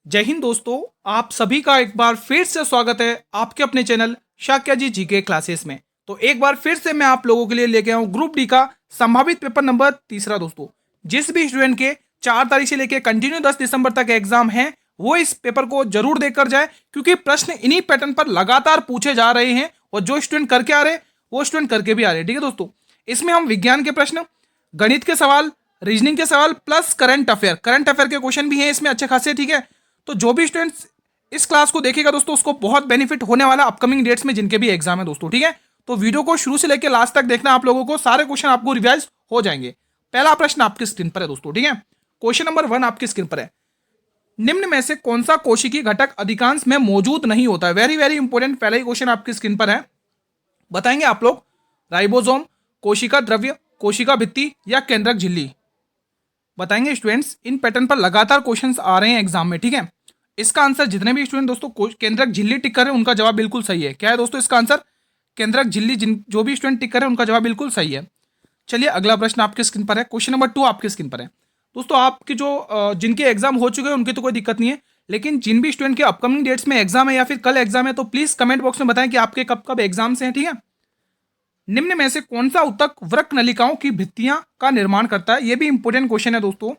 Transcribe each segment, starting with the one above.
जय हिंद दोस्तों। आप सभी का एक बार फिर से स्वागत है आपके अपने चैनल शाक्या जी जीके क्लासेस में। तो एक बार फिर से मैं आप लोगों के लिए लेके आऊं ग्रुप डी का संभावित पेपर नंबर 3 दोस्तों। जिस भी स्टूडेंट के 4 तारीख से लेके कंटिन्यू 10 दिसंबर तक एग्जाम है वो इस पेपर को जरूर देकर जाए, क्योंकि प्रश्न इन्हीं पैटर्न पर लगातार पूछे जा रहे हैं और जो स्टूडेंट करके आ रहे वो स्टूडेंट करके भी आ रहे। ठीक है दोस्तों, इसमें हम विज्ञान के प्रश्न, गणित के सवाल, रीजनिंग के सवाल प्लस करंट अफेयर के क्वेश्चन भी हैं इसमें अच्छे खासे। ठीक है, तो जो भी स्टूडेंट्स इस क्लास को देखेगा दोस्तों उसको बहुत बेनिफिट होने वाला अपकमिंग डेट्स में जिनके भी एग्जाम है दोस्तों। ठीक है, तो वीडियो को शुरू से लेकर लास्ट तक देखना आप लोगों को, सारे क्वेश्चन आपको रिवाइज हो जाएंगे। पहला प्रश्न आपकी स्क्रीन पर है दोस्तों। ठीक है, क्वेश्चन नंबर 1 आपकी स्क्रीन पर है। निम्न में से कौन सा कोशिकीय घटक अधिकांश में मौजूद नहीं होता है? वेरी वेरी इंपॉर्टेंट पहला ही क्वेश्चन आपकी स्क्रीन पर है। बताएंगे आप लोग, राइबोसोम, कोशिका द्रव्य, कोशिका भित्ति या केंद्रक झिल्ली? बताएंगे स्टूडेंट्स, इन पैटर्न पर लगातार क्वेश्चंस आ रहे हैं एग्जाम में। ठीक है, इसका आंसर जितने भी स्टूडेंट दोस्तों केंद्रक झिल्ली टिक कर रहे हैं उनका जवाब बिल्कुल सही है। क्या है दोस्तों इसका आंसर? केंद्रक झिल्ली। जो भी स्टूडेंट टिक कर रहे हैं उनका जवाब बिल्कुल सही है। चलिए अगला प्रश्न आपके स्क्रीन पर है। क्वेश्चन नंबर 2 आपके स्क्रीन पर है दोस्तों। आपके जो जिनके एग्जाम हो चुके हैं उनकी तो कोई दिक्कत नहीं है, लेकिन जिन भी स्टूडेंट के अपकमिंग डेट्स में एग्जाम है या फिर कल एग्जाम है तो प्लीज कमेंट बॉक्स में बताएं कि आपके कब कब एग्जाम्स हैं। ठीक है, निम्न में से कौन सा ऊतक वृक्क नलिकाओं की भित्तियां का निर्माण करता है? ये भी इंपॉर्टेंट क्वेश्चन है दोस्तों।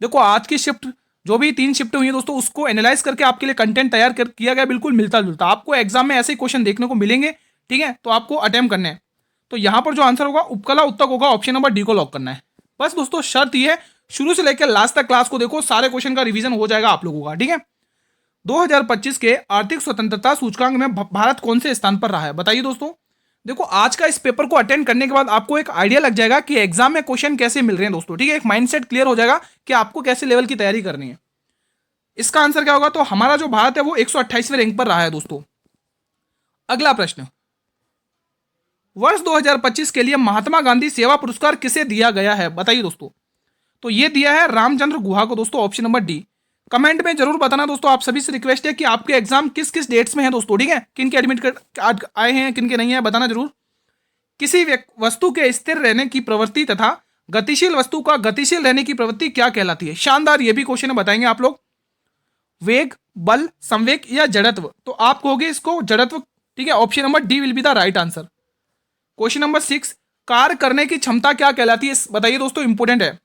देखो आज की शिफ्ट जो भी 3 शिफ्ट हुई है दोस्तों उसको एनालाइज करके आपके लिए कंटेंट तैयार किया गया, बिल्कुल मिलता जुलता। आपको एग्जाम में ऐसे ही क्वेश्चन देखने को मिलेंगे। ठीक है, तो आपको अटेम्प्ट करने हैं। तो यहाँ पर जो आंसर होगा उपकला उत्तक होगा, ऑप्शन नंबर डी को लॉक करना है। बस दोस्तों शर्त ये है, शुरू से लेकर लास्ट तक क्लास को देखो, सारे क्वेश्चन का रिवीजन हो जाएगा आप लोगों का। ठीक है, 2025 के आर्थिक स्वतंत्रता सूचकांक में भारत कौन से स्थान पर रहा है? बताइए दोस्तों। देखो आज का इस पेपर को अटेंड करने के बाद आपको एक आइडिया लग जाएगा कि एग्जाम में क्वेश्चन कैसे मिल रहे हैं दोस्तों। ठीक है, एक माइंडसेट क्लियर हो जाएगा कि आपको कैसे लेवल की तैयारी करनी है। इसका आंसर क्या होगा? तो हमारा जो भारत है वो 128वें रैंक पर रहा है दोस्तों। अगला प्रश्न, वर्ष 2025 के लिए महात्मा गांधी सेवा पुरस्कार किसे दिया गया है? बताइए दोस्तों। तो ये दिया है रामचंद्र गुहा को दोस्तों, ऑप्शन नंबर डी। कमेंट में जरूर बताना दोस्तों। आप सभी से रिक्वेस्ट है कि आपके एग्जाम किस किस डेट्स में है दोस्तों। ठीक है, किन के एडमिट कार्ड आए हैं, किन के नहीं है, बताना जरूर। किसी वस्तु के स्थिर रहने की प्रवृत्ति तथा गतिशील वस्तु का गतिशील रहने की प्रवृत्ति क्या कहलाती है? शानदार, ये भी क्वेश्चन बताएंगे आप लोग। वेग, बल, संवेग या जड़त्व? तो आप कहोगे इसको जड़त्व। ठीक है, option number D will be the right answer. Question number 6, कार्य करने की क्षमता क्या कहलाती है? बताइए दोस्तों, इंपोर्टेंट है।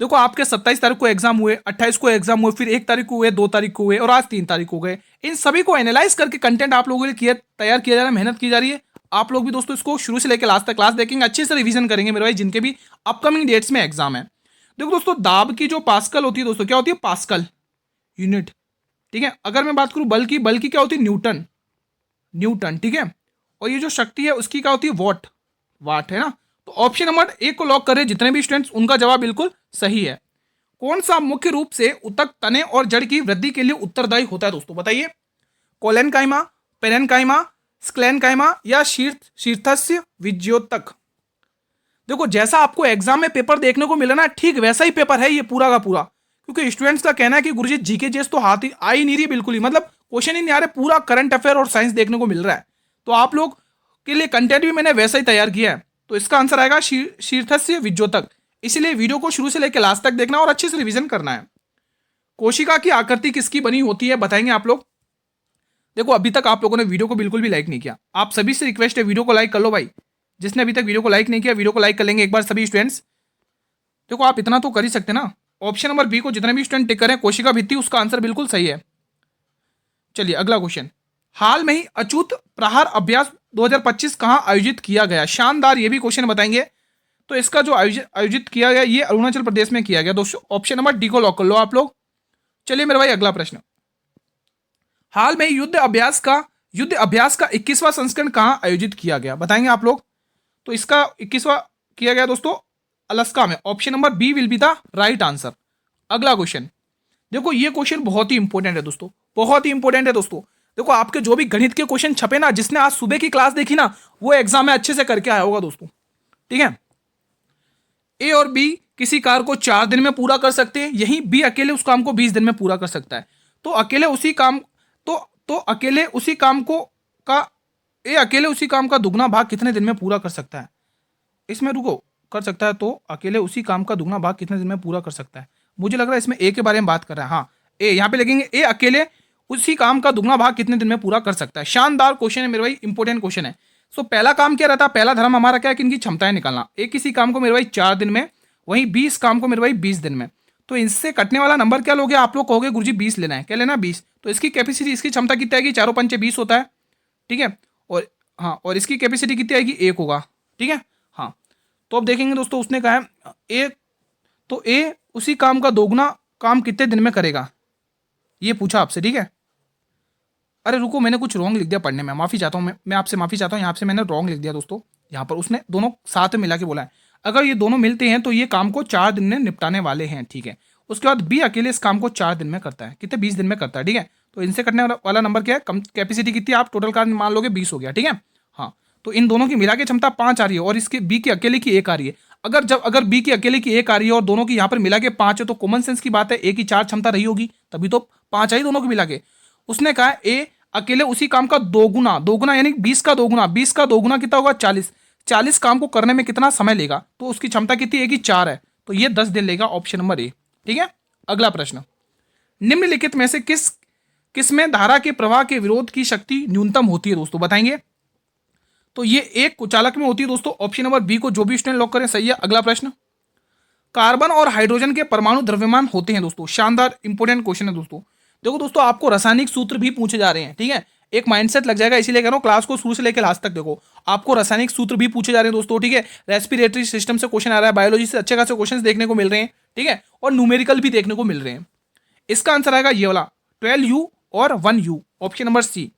देखो आपके 27 तारीख को एग्जाम हुए, 28 को एग्जाम हुए, फिर 1 तारीख को हुए, 2 तारीख को हुए और आज 3 तारीख को गए। इन सभी को एनालाइज करके कंटेंट आप लोगों के लिए तैयार किया जा रहा है, मेहनत की जा रही है। आप लोग भी दोस्तों इसको शुरू से लेकर लास्ट तक क्लास देखेंगे, अच्छे से रिवीजन करेंगे मेरे भाई, जिनके भी अपकमिंग डेट्स में एग्जाम है। देखो दोस्तों, दाब की जो पास्कल होती है दोस्तों, क्या होती है? Pascal unit. ठीक है, अगर मैं बात करूं बल की क्या होती है? न्यूटन। न्यूटन। ठीक है, और ये जो शक्ति है उसकी क्या होती है? वॉट। वाट है ना। तो ऑप्शन नंबर 1 को लॉक करें जितने भी स्टूडेंट्स, उनका जवाब बिल्कुल सही है। कौन सा मुख्य रूप से ऊतक तने और जड़ की वृद्धि के लिए उत्तरदायी होता है दोस्तों? बताइए। कोलेनकाइमा, पेरेनकाइमा, स्क्लेनकाइमा या शीर्थस्य विज्योतक? देखो जैसा आपको एग्जाम में पेपर देखने को मिला ना, ठीक वैसा ही पेपर है ये पूरा का पूरा। क्योंकि स्टूडेंट्स का कहना है कि गुरुजी जीके जेस तो हाथ ही आ ही नहीं रही बिल्कुल ही, मतलब क्वेश्चन ही नहीं आ रहे, पूरा करंट अफेयर और साइंस देखने को मिल रहा है। तो आप लोग के लिए कंटेंट भी मैंने वैसा ही तैयार किया है। तो इसका आंसर आएगा शीर्थस्य विज्योतक। इसीलिए वीडियो को शुरू से लेकर लास्ट तक देखना और अच्छे से रिवीजन करना है। कोशिका की आकृति किसकी बनी होती है? बताएंगे आप लोग। देखो अभी तक आप लोगों ने वीडियो को बिल्कुल भी लाइक नहीं किया, आप सभी से रिक्वेस्ट है वीडियो को लाइक कर लो भाई। जिसने अभी तक वीडियो को लाइक नहीं किया वीडियो को लाइक कर लेंगे एक बार सभी स्टूडेंट्स। देखो आप इतना तो कर ही सकते ना। ऑप्शन नंबर बी को जितने भी स्टूडेंट टिक करें, कोशिका भित्ति, उसका आंसर बिल्कुल सही है। चलिए अगला क्वेश्चन, हाल में ही अछूत प्रहार अभ्यास 2025 कहां आयोजित किया गया? शानदार, ये भी क्वेश्चन बताएंगे। तो इसका जो आयोजित किया गया ये अरुणाचल प्रदेश में किया गया दोस्तों, ऑप्शन नंबर डी को लॉक कर लो आप लोग। चलिए मेरे भाई अगला प्रश्न, हाल में युद्ध अभ्यास का 21वां संस्करण कहां आयोजित किया गया? बताएंगे आप लोग। तो इसका 21वां किया गया दोस्तों अलास्का में, option number b will be the right answer. अगला क्वेश्चन, देखो ये क्वेश्चन बहुत ही इंपॉर्टेंट है दोस्तों, बहुत ही इंपॉर्टेंट है दोस्तों। देखो आपके जो भी गणित के क्वेश्चन छपे ना, जिसने आज सुबह की क्लास देखी ना, वो एग्जाम में अच्छे से करके आया होगा दोस्तों। ठीक है, ए और बी किसी कार्य को 4 दिन में पूरा कर सकते हैं, यही बी अकेले उस काम को 20 दिन में पूरा कर सकता है। तो अकेले उसी काम अकेले उसी काम को का ए अकेले उसी काम का दुगना भाग कितने दिन में पूरा कर सकता है? इसमें रुको, कर सकता है तो अकेले उसी काम का दुगना भाग कितने दिन में पूरा कर सकता है? मुझे लग रहा है इसमें ए के बारे में बात कर रहा है। हाँ, ए, यहाँ पे लिखेंगे ए अकेले उसी काम का दुगना भाग कितने दिन में पूरा कर सकता है। शानदार क्वेश्चन है मेरे भाई, इंपॉर्टेंट क्वेश्चन है। सो पहला काम क्या रहता है, पहला धर्म हमारा क्या है कि इनकी क्षमताएं निकालना। एक किसी काम को मेरे भाई 4 दिन में, वहीं 20 काम को मेरे भाई 20 दिन में। तो इससे कटने वाला नंबर क्या लोगे आप लोग, कहोगे गुरुजी 20 लेना है। क्या लेना, 20। तो इसकी कैपेसिटी, इसकी क्षमता कितनी आएगी, 4 पंचे 20 होता है, ठीक है। और हाँ, और इसकी कैपेसिटी कितनी आएगी, 1 होगा, ठीक है। हाँ, तो अब देखेंगे दोस्तों, उसने कहा है ए, तो ए उसी काम का दोगुना काम कितने दिन में करेगा, ये पूछा आपसे, ठीक है। अरे रुको, मैंने कुछ रॉन्ग लिख दिया पढ़ने में, माफ़ी चाहता हूँ, मैं आपसे माफ़ी चाहता हूँ, यहाँ से मैंने रॉन्ग लिख दिया दोस्तों। यहाँ पर उसने दोनों साथ में मिला के बोला है, अगर ये दोनों मिलते हैं तो ये काम को 4 दिन में निपटाने वाले हैं, ठीक है। उसके बाद बी अकेले इस काम को 4 दिन में करता है, कितने, 20 दिन में करता है, ठीक है। तो इनसे कटने वाला नंबर क्या है, कम कैपेसिटी कितनी है, आप टोटल का मान लोगे 20 हो गया, ठीक है। हाँ, तो इन दोनों की मिला के क्षमता 5 आ रही है और इसके बी की अकेले की 1 आ रही है। अगर बी की अकेले की 1 आ रही है और दोनों की यहाँ पर मिला के 5 है, तो कॉमन सेंस की बात है ए की 4 क्षमता रही होगी, तभी तो 5 आई दोनों को मिला के। उसने कहा ए अकेले उसी काम का दोगुना यानी 20 का दोगुना, 20 का दोगुना कितना होगा, 40 काम को करने में कितना समय लेगा, तो उसकी क्षमता कितनी है कि 4 है, तो ये 10 दिन लेगा, ऑप्शन नंबर ए, ठीक है। अगला प्रश्न, निम्नलिखित में से किसमें धारा के प्रवाह के विरोध की शक्ति न्यूनतम होती है दोस्तों, बताएंगे। तो ये एक कुचालक में होती है दोस्तों, ऑप्शन नंबर बी को जो भी स्टूडेंट लॉक करें सही है। अगला प्रश्न, कार्बन और हाइड्रोजन के परमाणु द्रव्यमान होते हैं दोस्तों, शानदार इंपोर्टेंट क्वेश्चन है दोस्तों। देखो दोस्तों, आपको रासायनिक सूत्र भी पूछे जा रहे हैं, ठीक है। एक माइंडसेट लग जाएगा, इसीलिए कह रहा हूं क्लास को शुरू से लेकर लास्ट तक देखो, आपको रासायनिक सूत्र भी पूछे जा रहे हैं दोस्तों, ठीक है। रेस्पिरेटरी सिस्टम से क्वेश्चन आ रहा है, बायोलॉजी से अच्छे खासे क्वेश्चन देखने को मिल रहे हैं, ठीक है, और न्यूमेरिकल भी देखने को मिल रहे हैं। इसका आंसर आएगा ये वाला 12U और 1U, ऑप्शन नंबर सी।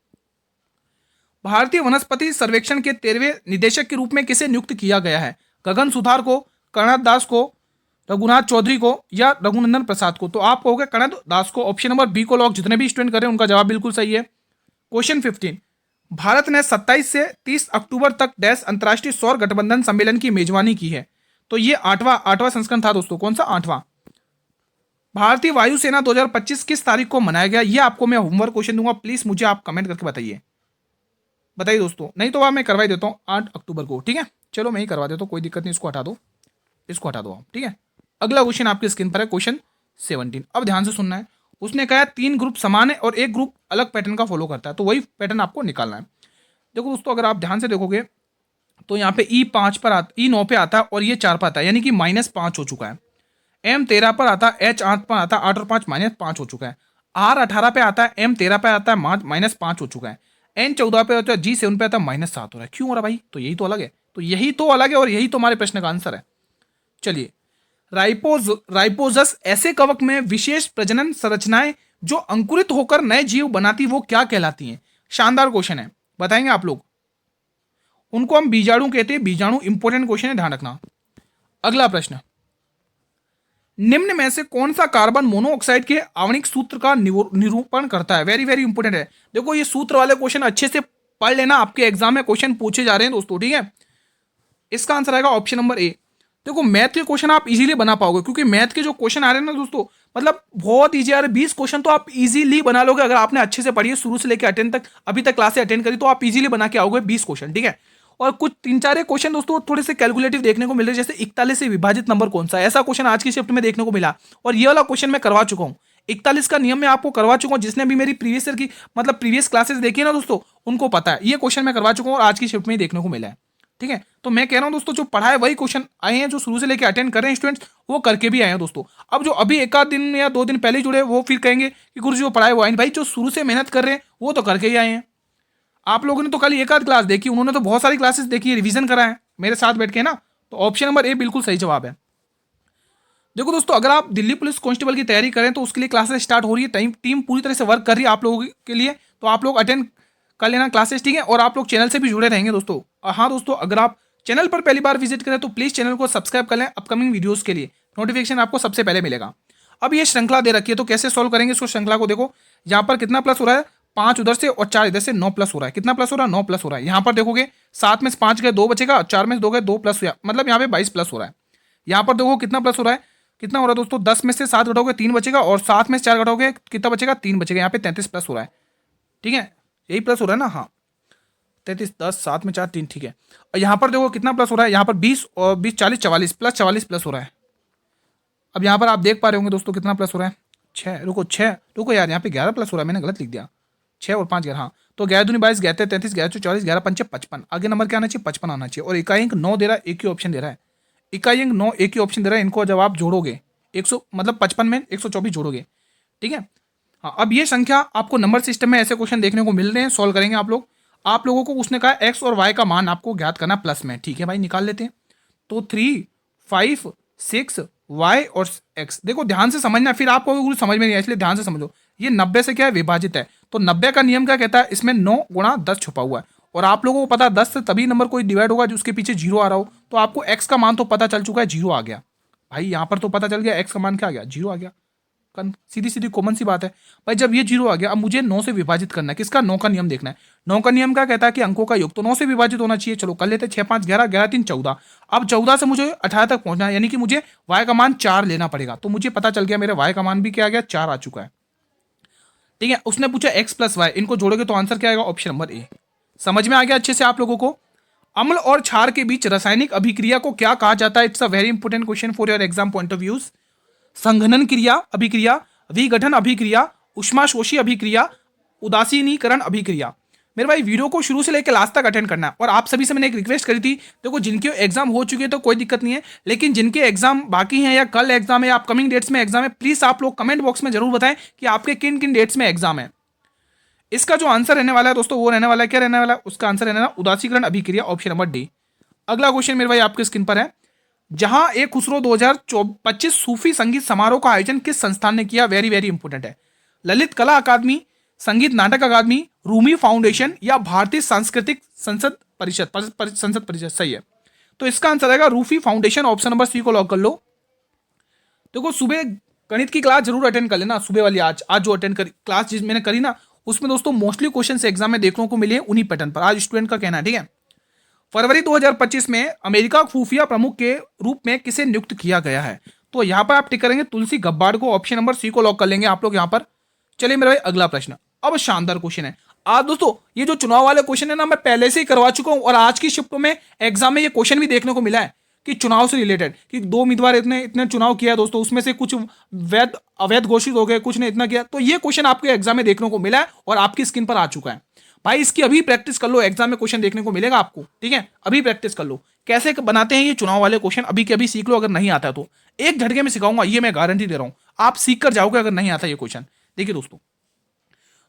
भारतीय वनस्पति सर्वेक्षण के 13वें निदेशक के रूप में किसे नियुक्त किया गया है, गगन सुधार को, कर्णनाथ दास को, रघुनाथ चौधरी को या रघुनंदन प्रसाद को। तो आप कहोगे कर्णनाथ दास को, ऑप्शन नंबर बी को लॉक, जितने भी स्टूडेंट कर रहे हैं उनका जवाब बिल्कुल सही है। क्वेश्चन 15, भारत ने 27 से 30 अक्टूबर तक डैश अंतर्राष्ट्रीय सौर गठबंधन सम्मेलन की मेजबानी की है। तो ये आठवां संस्करण था दोस्तों, कौन सा, 8वां। भारतीय वायुसेना 2025 किस तारीख को मनाया गया, ये आपको मैं होमवर्क क्वेश्चन दूंगा, प्लीज मुझे आप कमेंट करके बताइए दोस्तों, नहीं तो मैं करवा ही देता हूँ 8 अक्टूबर को, ठीक है। चलो मैं ही करवा देता हूँ, कोई दिक्कत नहीं, इसको हटा दो आप, ठीक है। अगला क्वेश्चन आपकी स्क्रीन पर है, क्वेश्चन 17। अब ध्यान से सुनना है, उसने कहा 3 ग्रुप समान है और एक ग्रुप अलग पैटर्न का फॉलो करता है, तो वही पैटर्न आपको निकालना है। देखो दोस्तों, अगर आप ध्यान से देखोगे तो यहाँ पे E5 पर E9 पे आता है और ये 4 पर आता है, यानी कि -5 हो चुका है। M13 पर आता है, H8 पर आता है, 8 और 5 -5 हो चुका है। R18 पे आता है, M13 पे आता है, -5 हो चुका है। N14 पे आता है, G7 पे आता है, -7 हो रहा है। क्यों हो रहा है भाई, तो यही तो अलग है, और यही तो हमारे प्रश्न का आंसर है। चलिए, राइपोजस ऐसे कवक में विशेष प्रजनन संरचनाएं जो अंकुरित होकर नए जीव बनाती, वो क्या कहलाती हैं। शानदार क्वेश्चन है, बताएंगे आप लोग। उनको हम बीजाणु कहते हैं, बीजाणु इंपॉर्टेंट क्वेश्चन है, ध्यान रखना। अगला प्रश्न, निम्न में से कौन सा कार्बन मोनोऑक्साइड के आणविक सूत्र का निरूपण करता है, वेरी वेरी इंपॉर्टेंट है। देखो ये सूत्र वाले क्वेश्चन अच्छे से पढ़ लेना, आपके एग्जाम में क्वेश्चन पूछे जा रहे हैं दोस्तों, ठीक है। इसका आंसर आएगा ऑप्शन नंबर ए। देखो मैथ के क्वेश्चन आप इजीली बना पाओगे, क्योंकि मैथ के जो क्वेश्चन आ रहे हैं ना दोस्तों, मतलब बहुत इजी आ रहे हैं। 20 क्वेश्चन तो आप इजीली बना लोगे, अगर आपने अच्छे से पढ़ी है शुरू से लेकर अटेंड तक, अभी तक क्लासे अटेंड करी, तो आप इजीली बना के आओगे 20 क्वेश्चन, ठीक है। और कुछ 3-4 क्वेश्चन दोस्तों थोड़े से कैलकुलेटिव देखने को मिल रहे हैं, जैसे 41 से विभाजित नंबर कौन सा, ऐसा क्वेश्चन आज की शिफ्ट में देखने को मिला। और ये वाला क्वेश्चन मैं करवा चुका हूँ, 41 का नियम मैं आपको करवा चुका हूँ। जिसने भी मेरी प्रीवियस ईयर की मतलब प्रीवियस क्लासेस देखी है ना दोस्तों, उनको पता है ये क्वेश्चन मैं करवा चुका हूँ और आज की शिफ्ट में ही देखने को मिला है, ठीक है। तो मैं कह रहा हूं दोस्तों, जो पढ़ा है वही क्वेश्चन आए हैं, जो शुरू से लेकर अटेंड कर रहे हैं स्टूडेंट्स, वो करके भी आए हैं दोस्तों। अब जो अभी 1 दिन या 2 दिन पहले जुड़े, वो फिर कहेंगे कि गुरु जी वो पढ़ाए वो आए। भाई जो शुरू से मेहनत कर रहे हैं वो तो करके ही आए हैं। आप लोगों ने तो खाली 1 क्लास देखी, उन्होंने तो बहुत सारी क्लासेस देखी है, रिवीजन करा है मेरे साथ बैठ के ना। तो ऑप्शन नंबर ए बिल्कुल सही जवाब है। देखो दोस्तों, अगर आप दिल्ली पुलिस कांस्टेबल की तैयारी करें तो उसके लिए क्लासेस स्टार्ट हो रही है, टीम पूरी तरह से वर्क कर रही है आप लोगों के लिए, तो आप लोग अटेंड कर लेना क्लासेस, ठीक है। और आप लोग चैनल से भी जुड़े रहेंगे दोस्तों। हाँ दोस्तों, अगर आप चैनल पर पहली बार विजिट करें तो प्लीज चैनल को सब्सक्राइब कर लें, अपकमिंग वीडियोस के लिए नोटिफिकेशन आपको सबसे पहले मिलेगा। अब ये श्रृंखला दे रखी है, तो कैसे सॉल्व करेंगे इसको, श्रृंखला को देखो। यहाँ पर कितना प्लस हो रहा है, 5 उधर से और 4 इधर से, 9 प्लस हो रहा है। कितना प्लस हो रहा है, 9 प्लस हो रहा है। यहाँ पर देखोगे 7 में से 5 गए 2 बचेगा, 4 में से 2 गए 2 प्लस हुआ, मतलब यहाँ पे 22 प्लस हो रहा है। यहाँ पर देखो कितना प्लस हो रहा है, कितना हो रहा है दोस्तों, 10 में से 7 घटाओगे 3 बचेगा, और 7 में से 4 घटाओगे कितना बचेगा, 3 बचेगा। यहाँ पे 33 प्लस हो रहा है, ठीक है, यही प्लस हो रहा है ना, हाँ 33, 10, 7 में 4, 3, ठीक है। और यहाँ पर देखो कितना प्लस हो रहा है, यहाँ पर 20 और 20 40 44 प्लस 44 प्लस हो रहा है। अब यहाँ पर आप देख पा रहे होंगे दोस्तों कितना प्लस हो रहा है, छः, रुको यार, यहाँ पे 11 प्लस हो रहा है, मैंने गलत लिख दिया। 6 और 5 11, हाँ। तो 11 दूनी 22, 11 33, 11 44, 11 पंचे 55। आगे नंबर क्या आना चाहिए? 55 आना चाहिए। और इकाई अंक 9 दे रहा है, एक ही ऑप्शन दे रहा है। इकाई अंक 9 एक ही ऑप्शन दे रहा है। इनको जब आप जोड़ोगे 100 मतलब 55 में 124 जोड़ोगे, ठीक है। हाँ, अब ये संख्या आपको नंबर सिस्टम में ऐसे क्वेश्चन देखने को मिल रहे हैं, सॉल्व करेंगे आप लोग। आप लोगों को उसने कहा एक्स और वाई का मान आपको ज्ञात करना प्लस में, ठीक है भाई, निकाल लेते हैं। तो 3 5 6 वाई और एक्स, देखो ध्यान से समझना, फिर आपको कुछ समझ में नहीं आया, इसलिए ध्यान से समझो। ये 90 से क्या है? विभाजित है। तो 90 का नियम क्या कहता है? इसमें 9 गुणा 10 छुपा हुआ है। और आप लोगों को पता है 10 से तभी नंबर कोई डिवाइड होगा जो उसके पीछे जीरो आ रहा हो। तो आपको एक्स का मान तो पता चल चुका है, जीरो आ गया भाई। यहाँ पर तो पता चल गया एक्स का मान क्या आ गया? जीरो आ गया। सीधी सीधी कॉमन सी बात है भाई। जब ये जीरो आ गया, अब मुझे 9 से विभाजित करना है। किसका? 9 का नियम देखना है। 9 का नियम क्या कहता है? कि अंकों का योग तो 9 से विभाजित होना चाहिए। चलो कर लेते हैं। 6 5 11, 11 3 14। अब 14 से मुझे 18 तक पहुंचना है, यानी कि मुझे y का मान 4 लेना पड़ेगा। तो मुझे पता चल गया मेरे y का मान भी क्या आ गया? 4 आ चुका है, ठीक है। उसने पूछा x प्लस वाई, इनको जोड़ोगे तो आंसर क्या आएगा? Option number A. समझ में आ गया अच्छे से आप लोगों को? अम्ल और क्षार के बीच रासायनिक अभिक्रिया को क्या कहा जाता है? It's a very important question for your exam point of views. संघनन क्रिया अभिक्रिया, विघटन अभिक्रिया, उष्माशोषी अभिक्रिया, उदासीनीकरण अभिक्रिया। मेरे भाई वीडियो को शुरू से लेकर लास्ट तक अटेंड करना है। और आप सभी से मैंने एक रिक्वेस्ट करी थी, देखो जिनके एग्जाम हो चुके हैं तो कोई दिक्कत नहीं है, लेकिन जिनके एग्जाम बाकी हैं या कल एग्जाम है या अपकमिंग डेट्स में एग्जाम है, प्लीज आप लोग कमेंट बॉक्स में जरूर बताएं कि आपके किन किन डेट्स में एग्जाम है। इसका जो आंसर रहने वाला है दोस्तों, वो रहने वाला है, क्या रहने वाला है? उसका आंसर रहने वाला उदासीकरण अभिक्रिया, ऑप्शन नंबर डी। अगला क्वेश्चन मेरे भाई आपके स्क्रीन पर है। जहां एक खुसरो 2025 सूफी संगीत समारोह का आयोजन किस संस्थान ने किया? वेरी वेरी इंपॉर्टेंट है। ललित कला अकादमी, संगीत नाटक अकादमी, रूमी फाउंडेशन या भारतीय सांस्कृतिक संसद परिषद? संसद परिषद सही है। तो इसका आंसर आएगा Rufi foundation, option number c को लॉक कर लो। देखो सुबह गणित की क्लास जरूर अटेंड कर लेना, सुबह वाली आज जो अटेंड कर क्लास जिस मैंने करी ना, उसमें दोस्तों मोस्टली क्वेश्चन एग्जाम में देखने को मिले उन्हीं पैटर्न पर। आज स्टूडेंट का कहना है, ठीक है। फरवरी 2025 में अमेरिका खुफिया प्रमुख के रूप में किसे नियुक्त किया गया है? तो यहां पर आप टिक करेंगे तुलसी गब्बार्ड को, ऑप्शन नंबर सी को लॉक कर लेंगे आप लोग यहां पर। चलिए मेरे भाई अगला प्रश्न, अब शानदार क्वेश्चन है। आज दोस्तों ये जो चुनाव वाले क्वेश्चन है ना, मैं पहले से ही करवा चुका हूं, और आज की शिफ्ट में एग्जाम में ये क्वेश्चन भी देखने को मिला है कि चुनाव से रिलेटेड, कि 2 उम्मीदवार इतने इतने चुनाव किया है दोस्तों, उसमें से कुछ वैध अवैध घोषित हो गए, कुछ ने इतना किया। तो ये क्वेश्चन आपके एग्जाम में देखने को मिला है और आपकी स्क्रीन पर आ चुका है भाई। इसकी अभी प्रैक्टिस कर लो, एग्जाम में क्वेश्चन देखने को मिलेगा आपको, ठीक है। अभी प्रैक्टिस कर लो कैसे बनाते हैं ये चुनाव वाले क्वेश्चन, अभी के अभी सीख लो। अगर नहीं आता तो एक झटके में सिखाऊंगा, ये मैं गारंटी दे रहा हूं, आप सीख कर जाओगे अगर नहीं आता ये क्वेश्चन। देखिए दोस्तों,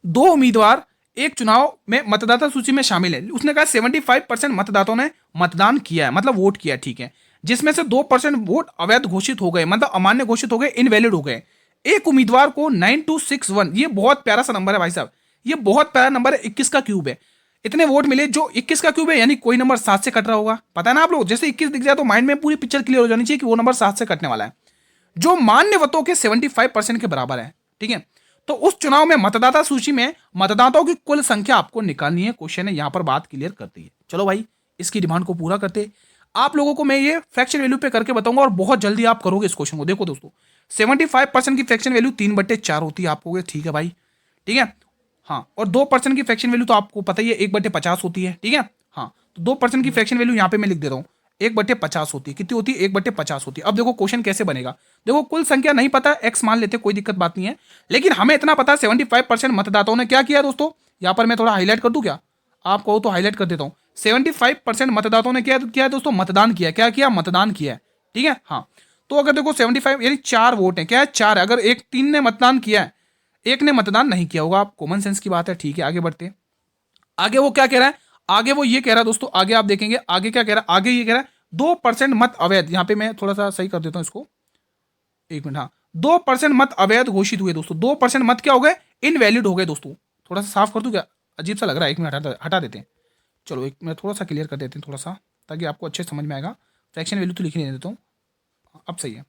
2 उम्मीदवार एक चुनाव में मतदाता सूची में शामिल है। उसने कहा 75% मतदाताओं ने मतदान किया है, मतलब वोट किया है, ठीक है। जिसमें से 2% वोट अवैध घोषित हो गए, मतलब अमान्य घोषित हो गए, इनवैलिड हो गए। एक उम्मीदवार को 9261, ये बहुत प्यारा सा नंबर है भाई साहब, ये बहुत प्यारा नंबर है, 21 का क्यूब है। इतने वोट मिले जो 21 का क्यूब है, यानी कोई नंबर 7 से कट रहा होगा, पता है ना आप लोग। जैसे 21 दिख जाए तो माइंड में पूरी पिक्चर क्लियर हो जानी चाहिए कि वो नंबर 7 से कटने वाला है, जो मान्य मतों के 75% के बराबर है, ठीक है। तो उस चुनाव में मतदाता सूची में मतदाताओं की कुल संख्या आपको निकालनी है। क्वेश्चन ने यहां पर बात क्लियर करती है। चलो भाई इसकी डिमांड को पूरा करते आप लोगों को मैं ये फ्रैक्शन वैल्यू पे करके बताऊंगा, और बहुत जल्दी आप करोगे इस क्वेश्चन को। देखो दोस्तों, 75% की फ्रैक्शन वैल्यू 3/4 होती है, आपको ठीक है भाई, ठीक है। हाँ, और 2% की फ्रैक्शन वैल्यू तो आपको पता ही है 1/50 होती है, ठीक है। हाँ, तो 2% की फ्रैक्शन वैल्यू यहाँ पे मैं लिख दे रहा हूँ, 1/50 होती है। कितनी होती है? 1/50 होती है। अब देखो क्वेश्चन कैसे बनेगा। देखो कुल संख्या नहीं पता, एक्स मान लेते, कोई दिक्कत बात नहीं है, लेकिन हमें इतना पता है 75% मतदाताओं ने क्या किया दोस्तों। यहाँ पर मैं थोड़ा हाईलाइट कर दूं क्या? आप कहो तो हाईलाइट कर देता हूँ। 75% मतदाताओं ने क्या किया है दोस्तों? मतदान किया। क्या किया? मतदान किया है, ठीक है। हाँ, तो अगर देखो 75 यानी 4 वोट है, क्या है? 4 है। अगर 3 ने मतदान किया है, 1 ने मतदान नहीं किया होगा, आप कॉमन सेंस की बात है, ठीक है। आगे बढ़ते, आगे वो क्या कह रहा है? आगे वो ये कह रहा है दोस्तों, आगे आप देखेंगे आगे क्या कह रहा है। आगे ये कह रहा है 2% मत अवैध, यहां पे मैं थोड़ा सा सही कर देता हूं इसको, 1 मिनट। हाँ, 2% मत अवैध घोषित हुए दोस्तों। 2% मत क्या हो गए? इनवैलिड हो गए दोस्तों। थोड़ा सा साफ कर दूं क्या? अजीब सा लग रहा है, 1 मिनट हटा देते हैं। चलो 1 मिनट थोड़ा सा क्लियर कर देते हैं थोड़ा सा, ताकि आपको अच्छे समझ में आएगा। फ्रैक्शन वैल्यू तो लिख नहीं देता हूँ, अब सही है।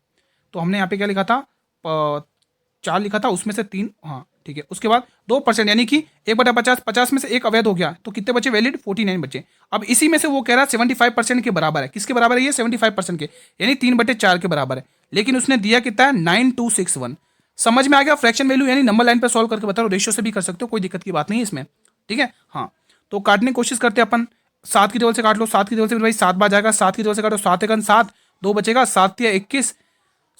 तो हमने यहाँ पे क्या लिखा था? 4 लिखा था, उसमें से 3, हाँ ठीक है। उसके बाद 2% यानी कि 1/50, 50 में से 1 अवैध हो गया, तो कितने बचे वैलिड? 49 बचे। अब इसी में से वो कह रहा है 75% के बराबर है। किसके बराबर है ये? 75% के, यानी 3/4 के बराबर है। लेकिन उसने दिया कितना है? 9261। समझ में आ गया? फ्रैक्शन वैल्यू यानी नंबर लाइन पर सॉल्व करके बता रहा हूँ, रेशियो से भी कर सकते हो, कोई दिक्कत की बात नहीं है इसमें, ठीक है। हाँ, तो काटने की कोशिश करते हैं अपन। 7 की टेबल से काट लो, 7 की टेबल से भाई 7 बार जाएगा, 7 की टेबल से काटो, 7 × 7, 2 बचेगा, 7 × 21,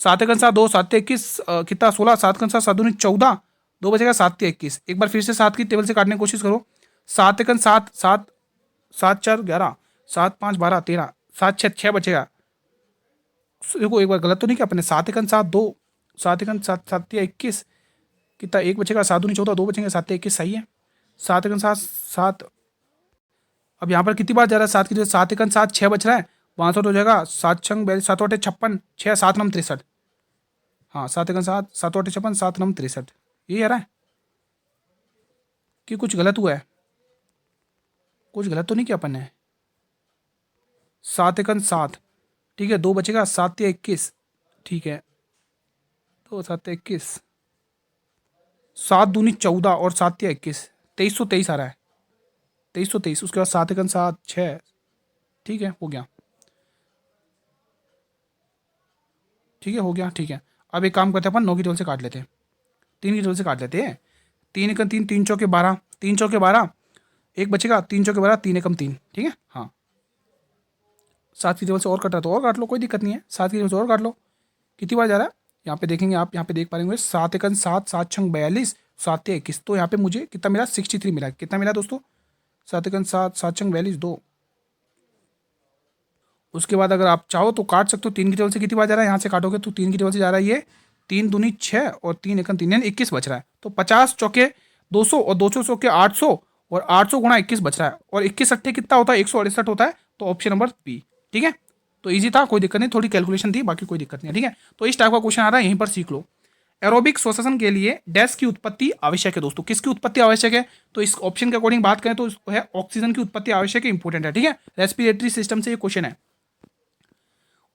सात एकन सात, 2 7 21 कितना 16, 7 एकन 7, 7 दूनी 14, 2 बचेगा 7 21। एक बार फिर से 7 की टेबल से काटने की कोशिश करो। 7 एकन 7, 7 7 4 11, 7 5 12 13, 7 6 6 बचेगा। देखो एक बार गलत तो नहीं किया अपने। 7 एकन 7 2, 7 एकन 7 7 21 कितना, एक बचेगा 7 दूनी 14, 2 बचेंगे 7 21, सही है। 7 एकन 7 7, अब यहाँ पर कितनी बार जा रहा है 7 की जगह, 7 एकन 7 6 बच रहा है, 62 हो जाएगा। 7 छंग 42, 7 8 56, 6 7 9 63। हाँ 7 एकन 7, 7 8 56, 7 9 63, ये आ रहा है कि कुछ गलत हुआ है? कुछ गलत तो नहीं किया अपन ने। 7 एकन 7, ठीक है, 2 बचेगा 7 21, ठीक है, तो 7 21, 7 दूनी 14 और 7 21, 2323 आ रहा है, 2323। उसके बाद 7 एकन 7 6, ठीक है, हो गया, ठीक है, हो गया, ठीक है। अब एक काम करते हैं अपन 9 की टेबल से काट लेते हैं, 3 की टेबल से काट लेते हैं। 3 एकम 3, 3 चौके 12, 3 चौके 12, एक बचेगा 3 चौके 12, 3 एकम 3, ठीक है। हाँ 7 की टेबल से और कट रहा तो और काट लो, कोई दिक्कत नहीं है। 7 की टेबल से और काट लो, कितनी बार जा रहा है यहाँ पे देखेंगे आप, यहाँ पे देख पा रहे होंगे 7 एकम 7, 7 छंग 42, 7 21, तो यहाँ पे मुझे कितना मिला 63 मिला। कितना मिला दोस्तों? 7 एकम 7, 7 छंग 42 2। उसके बाद अगर आप चाहो तो काट सकते हो। 3 की टेबल से कितनी बार जा रहा है, यहाँ से काटोगे तो 3 की टेबल से जा रहा है ये 3 दूनी 6 और 3 एकम 3, यानी 21 बच रहा है। तो 50 चौके 200 और 200 चौके 800 और 800 गुणा 21 बच रहा है, और 21 अट्ठे कितना होता है 168 होता है। तो ऑप्शन नंबर बी, ठीक है। तो ईजी था, कोई दिक्कत नहीं, थोड़ी कैलकुलेशन थी, बाकी कोई दिक्कत नहीं है, ठीक है। तो इस टाइप का क्वेश्चन आ रहा है, यहीं पर सीख लो। एरोबिक श्वसन के लिए डैश की उत्पत्ति आवश्यक है दोस्तों। किसकी उत्पत्ति आवश्यक है? तो इस ऑप्शन के अकॉर्डिंग बात करें तो है ऑक्सीजन की उत्पत्ति आवश्यक है, इंपॉर्टेंट है, ठीक है। रेस्पिरेटरी सिस्टम से ये क्वेश्चन है।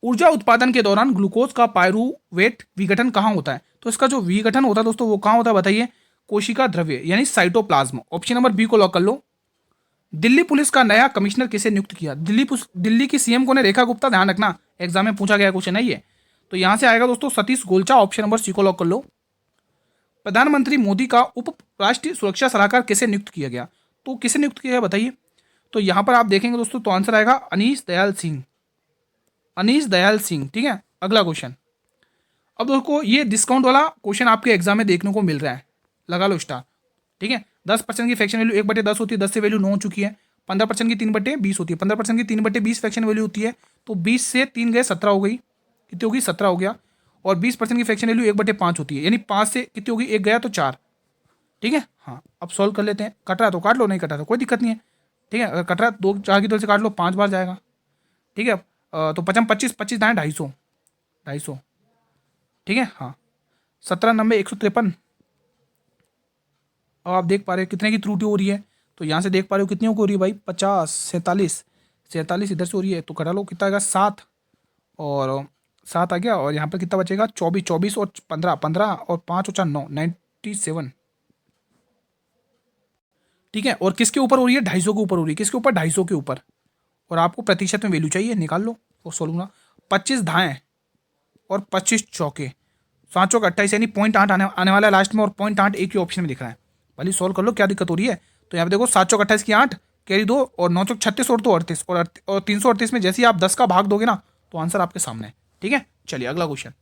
ऊर्जा उत्पादन के दौरान ग्लूकोज का पायरुवेट विघटन कहाँ होता है? तो इसका जो विघटन होता है दोस्तों वो कहाँ होता है बताइए? कोशिका द्रव्य यानी साइटोप्लाज्म। ऑप्शन नंबर बी को लॉक कर लो। दिल्ली पुलिस का नया कमिश्नर किसे नियुक्त किया? दिल्ली की सीएम कौन है? रेखा गुप्ता। ध्यान रखना, एग्जाम में पूछा गया क्वेश्चन है ये। तो यहां से आएगा दोस्तों Satish Golcha. Option number c को लॉक कर लो। प्रधानमंत्री मोदी का उप राष्ट्रीय सुरक्षा सलाहकार किसे नियुक्त किया गया? तो किसे नियुक्त किया गया बताइए? तो यहां पर आप देखेंगे दोस्तों तो आंसर आएगा अनीश दयाल सिंह। अनीश दयाल सिंह, ठीक है। अगला क्वेश्चन, अब देखो ये डिस्काउंट वाला क्वेश्चन आपके एग्जाम में देखने को मिल रहा है, लगा लो स्टार, ठीक है। 10% की फ्रैक्शन वैल्यू 1/10 होती है, 10 से वैल्यू 9 हो चुकी है। 15% की 3/20 होती है, 15% की 3/20 फ्रैक्शन वैल्यू होती है। तो 20 से 3 गए 17 हो गई, कितनी होगी 17 हो गया। और 20% की फ्रैक्शन वैल्यू 1/5 होती है, यानी 5 से कितनी होगी, 1 गया तो 4, ठीक है। हाँ अब सॉल्व कर लेते हैं। कट रहा तो काट लो, नहीं कटा तो कोई दिक्कत नहीं है, ठीक है। अगर कट रहा 2 4 की तरफ से काट लो, 5 बार जाएगा, ठीक है। तो 55 25 25 दाएँ 250, 250, ठीक है। हाँ 17 90 153। अब आप देख पा रहे हो कितने की त्रुटि हो रही है। तो यहाँ से देख पा रहे हो कितनी हो रही है भाई, 50 47 47 इधर से हो रही है, तो कटा लो कितना आएगा 7, और 7 आ गया। और यहाँ पर कितना बचेगा 24 24 और 15 15 और 5 और 4 9 97, ठीक है। और किसके ऊपर हो रही है? 250 के ऊपर हो रही है। किसके ऊपर? 250 के ऊपर। और आपको प्रतिशत में वैल्यू चाहिए, निकाल लो और सोल्व ना। 25 धाएँ और 25 चौके, 7 चौक 28, यानी 0.8 आने वाला है लास्ट में, और 0.8 एक ही ऑप्शन में दिख रहा है। भले सॉल्व कर लो, क्या दिक्कत हो रही है। तो यहाँ पे देखो 7 चौक 28 की 8 कैरी 2 और 9 चौक 36 और 2 38 और 338 में जैसे ही आप 10 का भाग दोगे ना तो आंसर आपके सामने है, ठीक है। चलिए अगला क्वेश्चन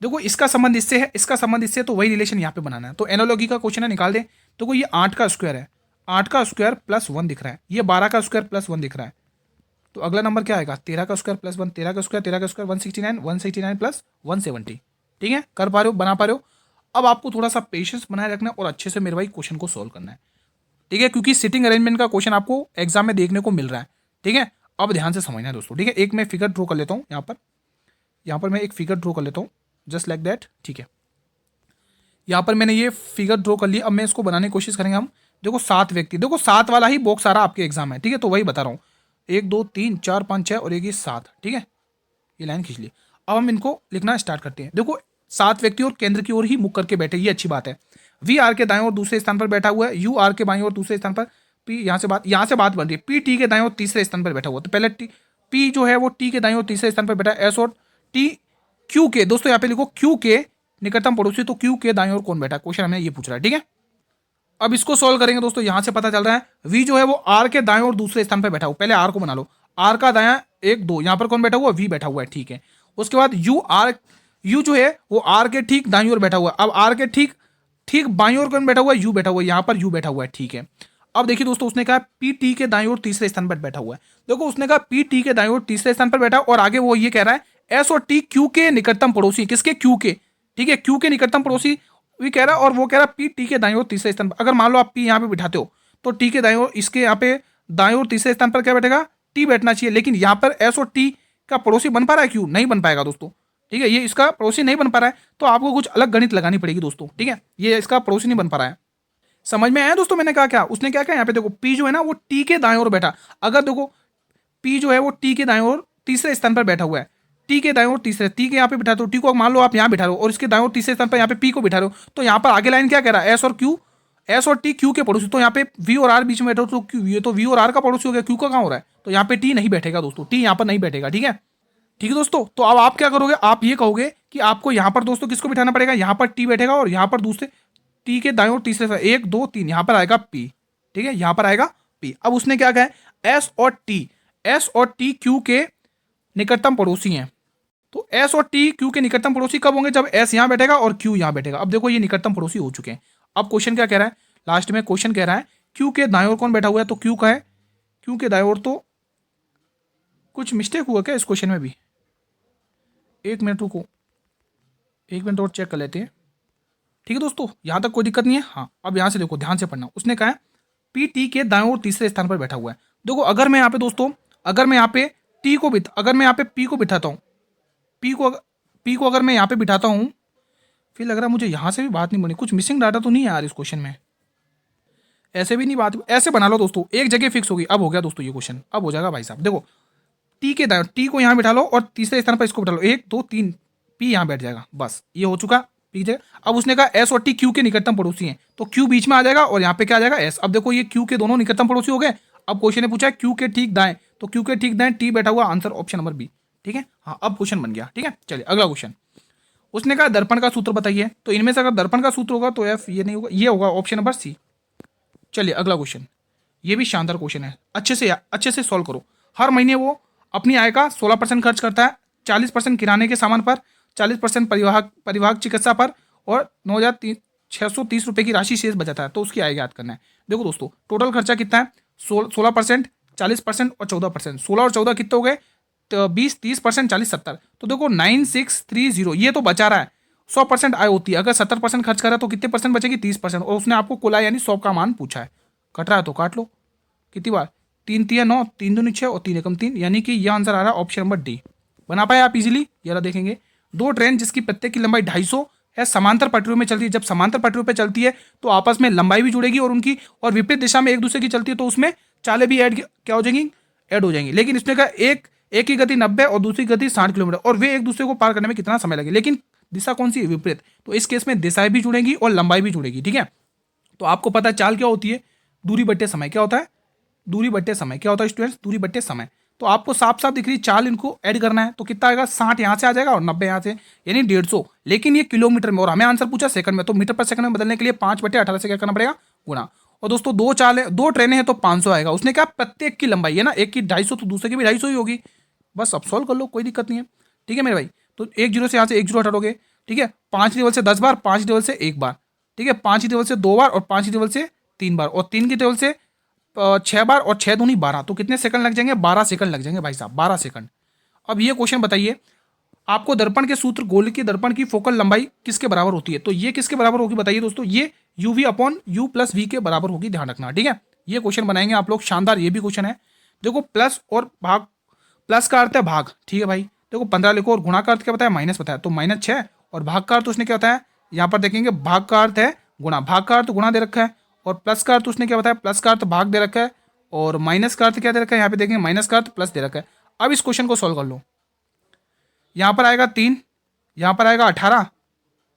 देखो, इसका संबंध इससे है, इसका संबंध इससे, तो वही रिलेशन यहाँ पे बनाना है। तो एनालॉजी का क्वेश्चन है, निकाल दे। देखो ये 8 का स्क्वायर है, 8 का स्क्वायर प्लस 1 दिख रहा है, ये 12 का स्क्वायर प्लस 1 दिख रहा है। तो अगला नंबर क्या आएगा? 13 का स्क्वायर प्लस 1, 13 का स्क्वायर 169 169 प्लस 170, ठीक है। कर पा रहे हो, बना पा रहे हो। अब आपको थोड़ा सा पेशेंस बनाए रखना है और अच्छे से मेरे भाई क्वेश्चन को सोल्व करना है, ठीक है, क्योंकि सिटिंग अरेंजमेंट का क्वेश्चन आपको एग्जाम में देखने को मिल रहा है, ठीक है। अब ध्यान से समझना है दोस्तों, ठीक है। एक मैं फिगर ड्रॉ कर लेता हूँ यहाँ पर मैं एक फिगर ड्रॉ कर लेता हूँ, जस्ट लाइक दैट, ठीक है। यहाँ पर मैंने ये फिगर ड्रॉ कर लिया। अब मैं इसको बनाने की कोशिश करेंगे हम। देखो 7 व्यक्ति, देखो 7 वाला ही बॉक्स आ रहा आपके एग्जाम में, ठीक है। तो वही बता रहा हूँ, 1 2 3 4 5 6 और एक ये 7, ठीक है। ये लाइन खींच ली। अब हम इनको लिखना स्टार्ट करते हैं। देखो 7 व्यक्ति और केंद्र की ओर ही मुख करके बैठे, ये अच्छी बात है। वी आर के दाएं और दूसरे स्थान पर बैठा हुआ है, यू आर के बाएं और दूसरे स्थान पर, पी यहाँ से बात बन रही है, पी टी के दाएं और तीसरे स्थान पर बैठा हुआ। तो पहले पी जो है वो टी के दाएं और तीसरे स्थान पर बैठा है, एस और टी क्यू के, दोस्तों यहाँ पे लिखो क्यू के निकटतम पड़ोसी, तो क्यू के दाएं और कौन बैठा है, क्वेश्चन हमें ये पूछ रहा है, ठीक है। अब इसको सॉल्व करेंगे दोस्तों। यहां से पता चल रहा है वी जो है वो आर के दाएं और दूसरे स्थान पर बैठा हुआ। पहले आर को बना लो, आर का दायां 1 2, यहां पर कौन बैठा हुआ? वी बैठा हुआ है, ठीक है। उसके बाद यू जो है वो आर के ठीक दाईं ओर बैठा हुआ है। अब आर के ठीक ठीक बाईं ओर कौन बैठा हुआ है? यू बैठा हुआ है, यहाँ पर यू बैठा हुआ है, ठीक है। अब देखिए दोस्तों, उसने कहा पी टी के दाईं ओर तीसरे स्थान पर बैठा हुआ है। देखो उसने कहा पी टी के दाईं ओर तीसरे स्थान पर बैठा, और आगे वो ये कह रहा है एस और टी क्यू के निकटतम पड़ोसी। किसके? क्यू के, ठीक है, क्यू के निकटतम पड़ोसी भी कह रहा है, और वो कह रहा है पी टी के दाईं ओर तीसरे स्थान पर। अगर मान लो आप पी यहाँ पे बिठाते हो तो टी के दाईं ओर, इसके यहाँ पे दाईं ओर तीसरे स्थान पर क्या बैठेगा? टी बैठना चाहिए। लेकिन यहाँ पर एस और टी का पड़ोसी बन पा रहा है? क्यू नहीं बन पाएगा दोस्तों, ठीक है, ये इसका पड़ोसी नहीं बन पा रहा है, तो आपको कुछ अलग गणित लगानी पड़ेगी दोस्तों, ठीक है, ये इसका पड़ोसी नहीं बन पा रहा है। समझ में आया दोस्तों मैंने कहा क्या? उसने क्या कहा यहाँ पे देखो, पी जो है ना वो टी के दाएं ओर बैठा। अगर देखो पी जो है वो टी के दाएं ओर तीसरे स्थान पर बैठा हुआ है, टी के दाएं ओर तीसरे, टी के यहाँ पे बिठा दो, टी को मान लो आप यहाँ बिठा रहे हो, और इसके दाएं ओर तीसरे स्थान पर यहाँ पे पी को बिठा रहे हो, तो यहाँ पर आगे लाइन क्या कह रहा है? एस और क्यू, एस और टी क्यू के पड़ोसी। तो यहाँ पे वी और आर बीच में बैठो, तो क्यू, ये तो वी और आर का पड़ोसी हो गया, क्यू का कहाँ हो रहा है? तो यहाँ पे टी नहीं बैठेगा दोस्तों, टी यहाँ पर नहीं बैठेगा, ठीक है, ठीक है दोस्तों। तो अब आप क्या करोगे? आप ये कहोगे कि आपको यहाँ पर दोस्तों किसको बिठाना पड़ेगा? यहाँ पर टी बैठेगा, और यहाँ पर दूसरे टी के दाएं और तीसरे से 1 2 3 यहाँ पर आएगा पी, ठीक है, यहाँ पर आएगा पी। अब उसने क्या कहा है? एस और टी, एस और टी क्यू के निकटतम पड़ोसी हैं। तो एस और टी क्यू के निकटतम पड़ोसी कब होंगे? जब एस यहाँ बैठेगा और क्यू यहाँ बैठेगा। अब देखो ये निकटतम पड़ोसी हो चुके हैं। अब क्वेश्चन क्या कह रहा है? लास्ट में क्वेश्चन कह रहा है क्यू के दाएं ओर कौन बैठा हुआ है? तो क्यू का है, क्यू के दाएं ओर तो कुछ मिस्टेक हुआ क्या इस क्वेश्चन में भी? एक मिनट और चेक कर लेते हैं, ठीक है दोस्तों, यहां तक कोई दिक्कत नहीं है। हाँ, अब यहां से देखो, ध्यान से पढ़ना। उसने कहा है पी टी के दाएं ओर तीसरे स्थान पर बैठा हुआ है। देखो अगर मैं यहाँ पे दोस्तों, अगर मैं यहाँ पे टी को अगर मैं यहाँ पे पी को बिठाता हूँ, पी को अगर मैं यहाँ पे बिठाता हूँ, फिर लग रहा है मुझे यहाँ से भी बात नहीं बनी, कुछ मिसिंग डाटा तो नहीं है यार इस क्वेश्चन में। ऐसे भी नहीं बात, ऐसे बना लो दोस्तों, एक जगह फिक्स होगी। अब हो गया दोस्तों ये क्वेश्चन, अब हो जाएगा भाई साहब। देखो टी के दाएं, टी को यहाँ बिठा लो और तीसरे स्थान पर इसको बिठा लो, 1 2 3, पी यहाँ बैठ जाएगा, बस ये हो चुका पी जगह। अब उसने कहा एस और टी क्यू के निकटतम पड़ोसी हैं, तो क्यू बीच में आ जाएगा और यहाँ पे क्या आ जाएगा? एस। अब देखो ये क्यू के दोनों निकटतम पड़ोसी हो गए। अब क्वेश्चन ने पूछा है क्यू के ठीक दाएं, तो क्यू के ठीक दाएं टी बैठा हुआ, आंसर ऑप्शन नंबर बी, ठीक है। हाँ, अब क्वेश्चन बन गया, ठीक है। चलिए अगला क्वेश्चन। उसने कहा दर्पण का सूत्र बताइए, तो इनमें से अगर दर्पण का सूत्र होगा तो एफ, ये नहीं होगा, ये होगा ऑप्शन नंबर सी। चलिए अगला क्वेश्चन, ये भी शानदार क्वेश्चन है, अच्छे से सॉल्व करो। हर महीने वो अपनी आय का 16% खर्च करता है, 40% किराने के सामान पर, 40% परिवाहक चिकित्सा पर, और 9,630 रुपये की राशि शेष बचाता है। तो उसकी आय ज्ञात करना है। देखो दोस्तों, टोटल खर्चा कितना है? 16%, 40% और 14%। 16 और 14 कितने हो गए? तो 20, 30%, 40, 70। तो देखो 9630, ये तो बचा रहा है। 100% आय होती है, अगर 70% खर्च करा तो कितने परसेंट बचेगी? 30%। और उसने आपको कुल आय यानी 100 का मान पूछा है। कट रहा है तो काट लो, कितनी बार? 3 3 9, 3 2 6 और 3 एकम 3, यानी कि यह आंसर आ रहा है ऑप्शन नंबर डी। बना पाए आप इजीली? जरा देखेंगे, दो ट्रेन जिसकी प्रत्येक की लंबाई 250 है, समांतर पटरियों में चलती है। जब समांतर पटरियों पर चलती है तो आपस में लंबाई भी जुड़ेगी, और उनकी और विपरीत दिशा में एक दूसरे की चलती है, तो उसमें चालें भी क्या हो जाएंगी? ऐड हो जाएंगी। लेकिन इसमें का एक की गति 90 और दूसरी गति 60 किलोमीटर, और वे एक दूसरे को पार करने में कितना समय लगे, लेकिन दिशा कौन सी है? विपरीत। तो इस केस में दिशाएं भी जुड़ेंगी और लंबाई भी जुड़ेगी, ठीक है। तो आपको पता है चाल क्या होती है? दूरी बट्टे समय। क्या होता है? दूरी बट्टे समय। क्या होता है स्टूडेंट्स? दूरी बट्टे समय। तो आपको साफ साफ दिख रही चाल, इनको ऐड करना है, तो कितना आएगा? 60 यहाँ से आ जाएगा और 90 यहाँ से, यानी 150। लेकिन ये किलोमीटर में, और हमें आंसर पूछा सेकंड में, तो मीटर पर सेकंड में बदलने के लिए 5/18 से क्या करना पड़ेगा? गुणा। और दोस्तों दो ट्रेनें हैं तो 500 आएगा। उसने क्या? प्रत्येक की लंबाई है ना, एक की 250 तो दूसरे की भी 250 ही होगी। बस अब सॉल्व कर लो, कोई दिक्कत नहीं है, ठीक है मेरे भाई। तो 1 0 से यहाँ से 1 0 हटाओगे, ठीक है। 5 टेबल से 10 बार, 5 टेबल से 1 बार, ठीक है। 5 टेबल से 2 बार, और 5 टेबल से 3 बार, और 3 की टेबल से 6 बार, और 6 दूनी 12। तो कितने सेकंड लग जाएंगे? 12 सेकंड लग जाएंगे भाई साहब, 12 सेकंड। अब ये क्वेश्चन बताइए, आपको दर्पण के सूत्र, गोल के दर्पण की फोकल लंबाई किसके बराबर होती है? तो ये किसके बराबर होगी बताइए दोस्तों? ये UV upon U plus V के बराबर होगी, ध्यान रखना, ठीक है। ये क्वेश्चन बनाएंगे आप लोग, शानदार ये भी क्वेश्चन है। देखो प्लस और भाग, प्लस का अर्थ है भाग, ठीक है भाई। देखो 15 लिखो, और गुणा का अर्थ क्या बताया? माइनस बताया, तो -6, और भाग का अर्थ उसने क्या बताया? यहाँ पर देखेंगे भाग का अर्थ है गुणा, भाग का अर्थ गुणा दे रखा है, और प्लस का अर्थ उसने क्या बताया? प्लस का अर्थ भाग दे रखा है, और माइनस का अर्थ क्या दे रखा है? यहाँ पे देखेंगे माइनस का अर्थ प्लस दे रखा है। अब इस क्वेश्चन को सॉल्व कर लो। यहाँ पर आएगा 3, यहाँ पर आएगा 18,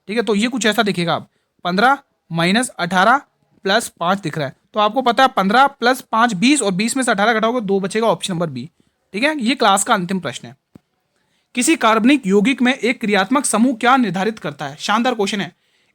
ठीक है। तो ये कुछ ऐसा दिखेगा, अब 15 माइनस 18 प्लस 5 दिख रहा है। तो आपको पता है 15 प्लस 5 20, और 20 में से 18 घटाओगे 2 बचेगा, ऑप्शन नंबर बी, ठीक है। ये क्लास का अंतिम प्रश्न है। किसी कार्बनिक यौगिक में एक क्रियात्मक समूह क्या निर्धारित करता है? शानदार क्वेश्चन है।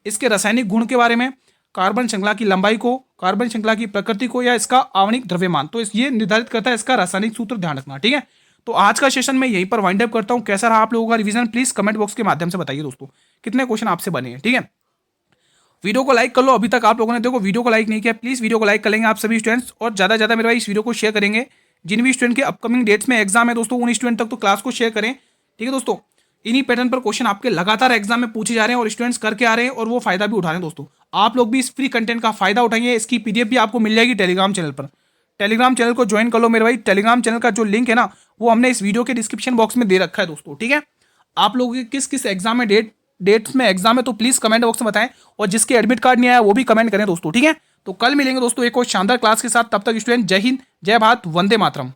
इसके रासायनिक गुण के बारे में, कार्बन श्रृंखला की लंबाई को, कार्बन श्रृंखला की प्रकृति को, या इसका आणविक द्रव्यमान। तो ये निर्धारित करता है इसका रासायनिक सूत्र, ध्यान रखना, ठीक है। तो आज का सेशन मैं यहीं पर वाइंड अप करता हूँ। कैसा रहा आप लोगों का रिवीजन, प्लीज कमेंट बॉक्स के माध्यम से बताइए दोस्तों, कितने क्वेश्चन आपसे बने हैं। ठीक है, वीडियो को लाइक कर लो। अभी तक आप लोगों ने देखो वीडियो को लाइक नहीं किया, प्लीज वीडियो को लाइक कर लेंगे आप सभी स्टूडेंट्स, और ज्यादा से ज्यादा मेरे भाई इस वीडियो को शेयर करेंगे। जिन भी स्टूडेंट के अपकमिंग डेट्स में एग्जाम है दोस्तों, उन स्टूडेंट तक तो क्लास को शेयर करें। ठीक है दोस्तों, इन्हीं पैटर्न पर क्वेश्चन आपके लगातार एग्जाम में पूछे जा रहे हैं और स्टूडेंट्स करके आ रहे हैं और वो फायदा भी उठा रहे हैं दोस्तों। आप लोग भी इस फ्री कंटेंट का फायदा उठाइए। इसकी पीडीएफ भी आपको मिल जाएगी टेलीग्राम चैनल पर। टेलीग्राम चैनल को ज्वाइन कर लो मेरे भाई। टेलीग्राम चैनल का जो लिंक है ना, वो हमने इस वीडियो के डिस्क्रिप्शन बॉक्स में दे रखा है दोस्तों। ठीक है, आप लोगों के किस किस एग्जाम में डेट्स में एग्जाम है तो प्लीज कमेंट बॉक्स में बताएं, और जिसके एडमिट कार्ड नहीं आया वो भी कमेंट करें दोस्तों। ठीक है, तो कल मिलेंगे दोस्तों एक और शानदार क्लास के साथ। तब तक स्टूडेंट जय हिंद, जय भारत, वंदे मातरम।